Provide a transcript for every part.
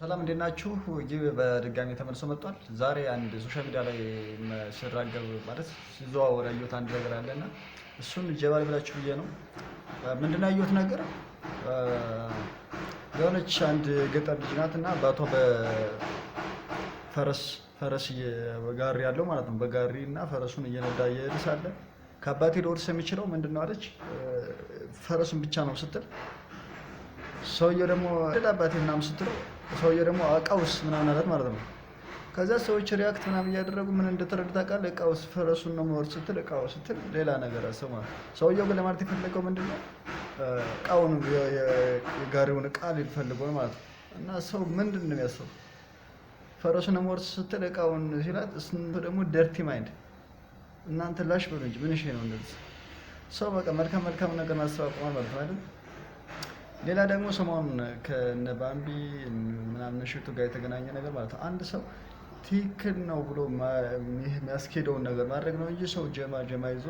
ሰላም እንዴት ናችሁ? ይህ በድጋሚ ተመልሶ መጥቷል። ዛሬ አንድ ሶሻል ሚዲያ ላይ ሲራገብ ማለት ሲዘዋወር ያየሁት አንድ ነገር አለና እሱን ጀባል ብላችሁ ብዬ ነው። ምንድነው ያየሁት ነገር የሆነች አንድ ገጠር ልጅ ናት እና አባቷ በፈረስ በጋሪ ያለው ማለት ነው። በጋሪ እና ፈረሱን እየነዳ እየሄደ ሳለ ከአባቴ ልወርስ የሚችለው ምንድነው አለች። ፈረሱን ብቻ ነው ስትል ሰውየው ደግሞ አባቴ ምናምን ስትለው ሰውየው ደግሞ እቃውስ ምናምን አላት ማለት ነው። ከዛ ሰዎች ሪያክት ምናምን እያደረጉ ምን እንደተረዱ ታውቃለህ? እቃውስ ፈረሱን ነው የምወርድ ስትል እቃው ስትል ሌላ ነገር አሰማ። ሰውየው ግን ለማለት የፈለገው ምንድነው እቃውን የጋሪውን እቃ ሊል ፈልገው ማለት ነው። እና ሰው ምንድን ነው የሚያስበው? ፈረሱን ነው የምወርድ ስትል እቃውን ሲላት እሱ ደግሞ ደርቲ ማይንድ እናንተ ላሽ በሉ እንጂ ምን እሺ ነው እንደዚህ ሰው በቃ መልካም ነገር ማስብ አቁሟል ማለት ነው አይደል? ሌላ ደግሞ ሰሞኑን ከነ ባምቢ ምናምን ሽቱ ጋር የተገናኘ ነገር ማለት ነው። አንድ ሰው ትክክል ነው ብሎ የሚያስኬደውን ነገር ማድረግ ነው እንጂ ሰው ጀማ ይዞ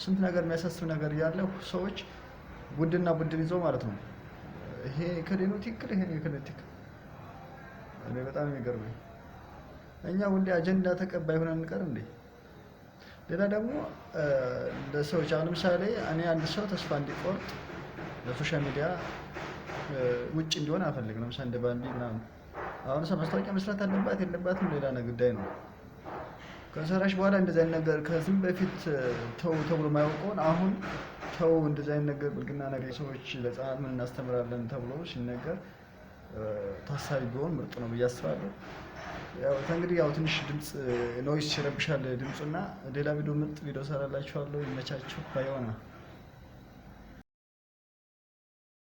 ስንት ነገር የሚያሳስብ ነገር ያለው ሰዎች ቡድን ይዘው ማለት ነው። ይሄ ከሌሎ ትክክል ይሄ ከሌሎ ትክክል እኔ በጣም የሚገርመኝ እኛ ሁሌ አጀንዳ ተቀባይ ሆነን እንቀር እንዴ? ሌላ ደግሞ ለሰዎች አሁን ለምሳሌ እኔ አንድ ሰው ተስፋ እንዲቆርጥ ለሶሻል ሚዲያ ውጭ እንዲሆን አልፈልግም። ለምሳሌ እንደ ባምቢ ምናምን አሁን ሰው ማስታወቂያ መስራት አለባት የለባትም ሌላ ጉዳይ ነው። ከሰራሽ በኋላ እንደዚህ አይነት ነገር ከዚህም በፊት ተው ተብሎ የማያውቀውን አሁን ተው እንደዚህ አይነት ነገር ብልግና ነገር ሰዎች ለሕፃናት ምን እናስተምራለን ተብሎ ሲነገር ታሳቢ ቢሆን ምርጥ ነው ብዬ አስባለሁ። ያው እንግዲህ ትንሽ ድምፅ ኖይስ ይረብሻል ድምፁና ሌላ ቪዲዮ ምርጥ ቪዲዮ ሰራላችኋለሁ። ይመቻችሁ ባይሆና